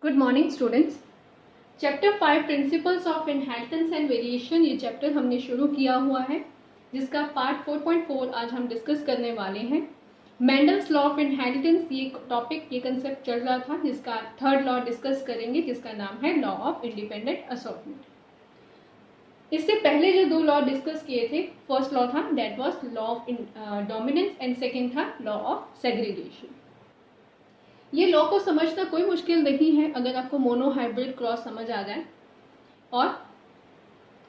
Good morning students. Chapter 5 principles of inheritance and variation, ये chapter हमने शुरू किया हुआ है, जिसका पार्ट 4.4 आज हम डिस्कस करने वाले हैं। मेंडल्स लॉ ऑफ इनहेरिटेंस, ये टॉपिक, ये कंसेप्ट चल रहा था, जिसका थर्ड लॉ डिस्कस करेंगे, जिसका नाम है लॉ ऑफ इंडिपेंडेंट असॉर्टमेंट। इससे पहले जो दो लॉ डिस्कस किए थे, फर्स्ट लॉ था that was law of dominance and second था लॉ ऑफ सेग्रीगेशन। ये लॉ को समझना कोई मुश्किल नहीं है अगर आपको मोनो हाइब्रिड क्रॉस समझ आ जाए, और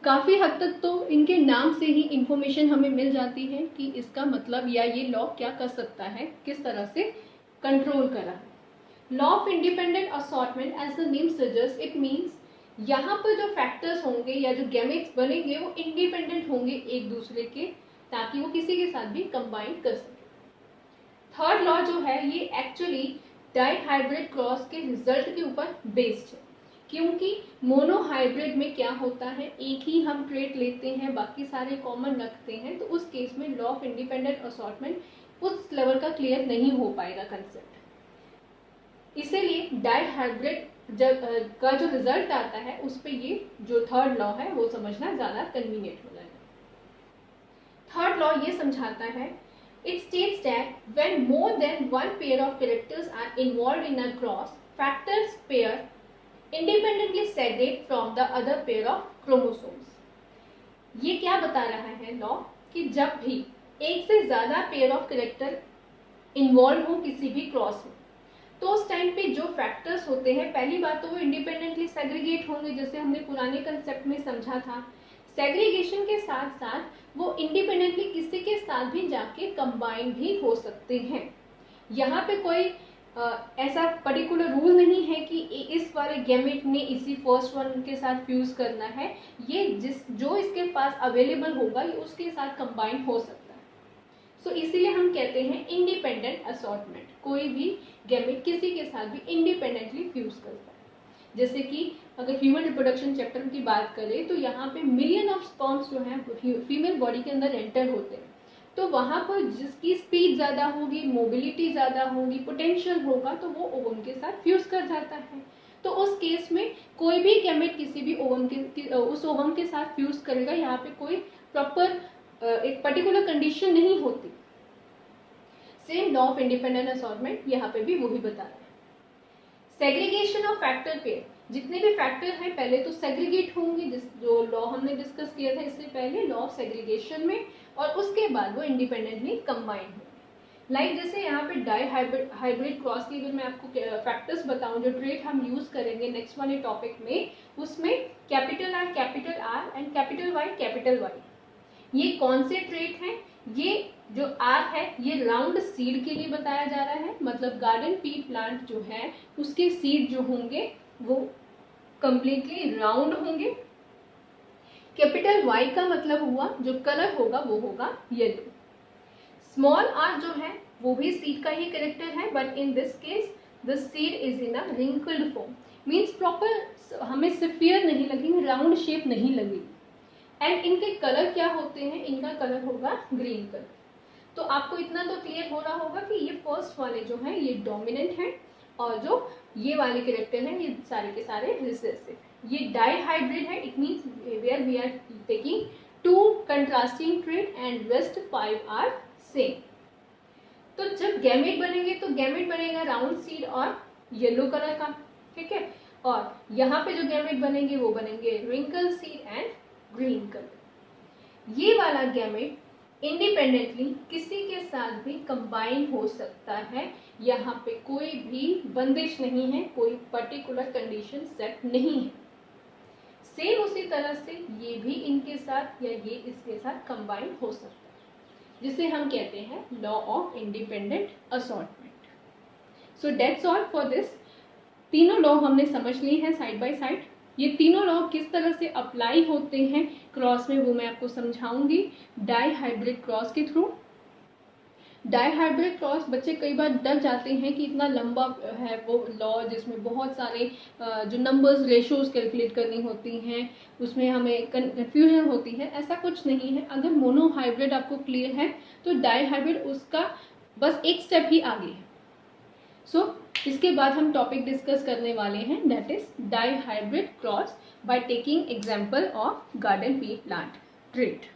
काफ़ी हद तक तो इनके नाम से ही इंफॉर्मेशन हमें मिल जाती है कि इसका मतलब या ये लॉ क्या कर सकता है, किस तरह से कंट्रोल करा है। Law of independent assortment, as the name suggest, it means यहाँ पर जो फैक्टर्स होंगे या जो गैमेट्स बनेंगे वो इंडिपेंडेंट होंगे एक दूसरे के, ताकि वो किसी के साथ भी कंबाइन कर सके। थर्ड लॉ जो है ये एक्चुअली डाइहाइब्रिड क्रॉस के रिजल्ट के ऊपर बेस्ड है, क्योंकि मोनोहाइब्रिड में क्या होता है, एक ही हम ट्रेट लेते हैं, बाकी सारे कॉमन रखते हैं, तो उस केस में लॉ ऑफ इंडिपेंडेंट असॉर्टमेंट उस लेवल का क्लियर नहीं हो पाएगा कंसेप्ट। इसीलिए डाइहाइब्रिड का जो रिजल्ट आता है उस पर ये जो थर्ड लॉ है वो समझना ज़्यादा कन्वीनियंट हो जाएगा। थर्ड लॉ ये समझाता है, it states that when more than one pair of characters are involved in a cross, factors pair independently segregate from the other pair of chromosomes। ये क्या बता रहा है लॉ कि जब भी एक से ज़्यादा पेयर ऑफ कैरेक्टर इन्वॉल्व हो किसी भी क्रॉस में, तो उस टाइम पे जो फैक्टर्स होते हैं, पहली बात तो वो इंडिपेंडेंटली सेग्रीगेट होंगे, जैसे हमने पुराने कंसेप्ट में समझा था। सेग्रीगेशन के साथ साथ वो इंडिपेंडेंटली किसी के साथ भी जाके कंबाइन भी हो सकते हैं। यहाँ पे कोई ऐसा पर्टिकुलर रूल नहीं है कि इस वाले गैमेट ने इसी फर्स्ट वन के साथ फ्यूज करना है, ये जो इसके पास अवेलेबल होगा ये उसके साथ कंबाइन हो सकता है। सो इसीलिए हम कहते हैं इंडिपेंडेंट असॉर्टमेंट, कोई भी गैमेट किसी के साथ भी इंडिपेंडेंटली फ्यूज करता है। जैसे कि अगर ह्यूमन रिप्रोडक्शन चैप्टर की बात करें तो यहाँ पे मिलियन ऑफ स्पर्म्स जो हैं फीमेल बॉडी के अंदर एंटर होते हैं, तो वहाँ पर जिसकी स्पीड ज़्यादा होगी, मोबिलिटी ज़्यादा होगी, पोटेंशियल होगा, तो वो ओवम के साथ फ्यूज कर जाता है। तो उस केस में कोई भी गैमेट किसी भी उस ओवम के साथ फ्यूज करेगा, यहाँ पे कोई प्रॉपर एक पर्टिकुलर कंडीशन नहीं होती। Same law of independent assortment यहाँ पे भी वही बता रहा है। सेग्रीगेशन ऑफ फैक्टर पेयर, जितने भी फैक्टर हैं पहले तो सेग्रीगेट होंगे, जो लॉ हमने डिस्कस किया था इससे पहले, लॉ ऑफ सेग्रीगेशन में, और उसके बाद वो इंडिपेंडेंटली कंबाइन होंगे। लाइक जैसे यहाँ पे हाइब्रिड क्रॉस की अगर मैं आपको फैक्टर्स बताऊं, जो ट्रेट हम यूज करेंगे नेक्स्ट वाले टॉपिक में, उसमें capital R and capital Y, ये कौन से ट्रेट हैं? ये जो आर है ये राउंड सीड के लिए बताया जा रहा है, मतलब गार्डन पी प्लांट जो है उसके सीड जो होंगे वो कंप्लीटली राउंड होंगे। कैपिटल वाई का मतलब हुआ जो कलर होगा वो होगा येलो। स्मॉल आर जो है वो भी सीड का ही कैरेक्टर है, but in this case the seed is in a wrinkled form, means proper हमें स्फीयर नहीं लगेगी, राउंड शेप नहीं लगेगी। एंड इनके कलर क्या होते हैं? इनका कलर होगा ग्रीन कलर। तो आपको इतना तो क्लियर हो रहा होगा कि ये फर्स्ट वाले जो हैं ये डोमिनेंट हैं, और जो ये वाले कैरेक्टर हैं ये सारे के सारे रिसेसिव। ये डाइहाइब्रिड है, it means where we are taking 2 contrasting trait and rest 5 are same. तो जब गैमेट बनेंगे तो गैमेट बनेगा राउंड सीड और येलो कलर का, ठीक है, और यहाँ पे जो गैमेट बनेंगे वो बनेंगे wrinkle seed and green colour. ये वाला गैमेट इंडिपेंडेंटली किसी के साथ भी कंबाइन हो सकता है, यहाँ पे कोई भी बंदिश नहीं है, कोई पर्टिकुलर कंडीशन सेट नहीं है। सेम उसी तरह से ये भी इनके साथ या ये इसके साथ कंबाइन हो सकता है, जिसे हम कहते हैं law of independent assortment. So that's all for this. तीनों लॉ हमने समझ ली है साइड बाय साइड। ये तीनों लॉ किस तरह से अप्लाई होते हैं क्रॉस में वो मैं आपको समझाऊंगी डाइहाइब्रिड क्रॉस के थ्रू। डाइहाइब्रिड क्रॉस, बच्चे कई बार डर जाते हैं कि इतना लंबा है वो लॉ, जिसमें बहुत सारे जो नंबर्स रेशोज कैलकुलेट करनी होती हैं, उसमें हमें कन्फ्यूजन होती है। ऐसा कुछ नहीं है, अगर मोनोहाइब्रिड आपको क्लियर है तो डाइहाइब्रिड उसका बस एक स्टेप ही आगे है। सो इसके बाद हम टॉपिक डिस्कस करने वाले हैं, that is dihybrid cross by taking example of garden pea plant trait.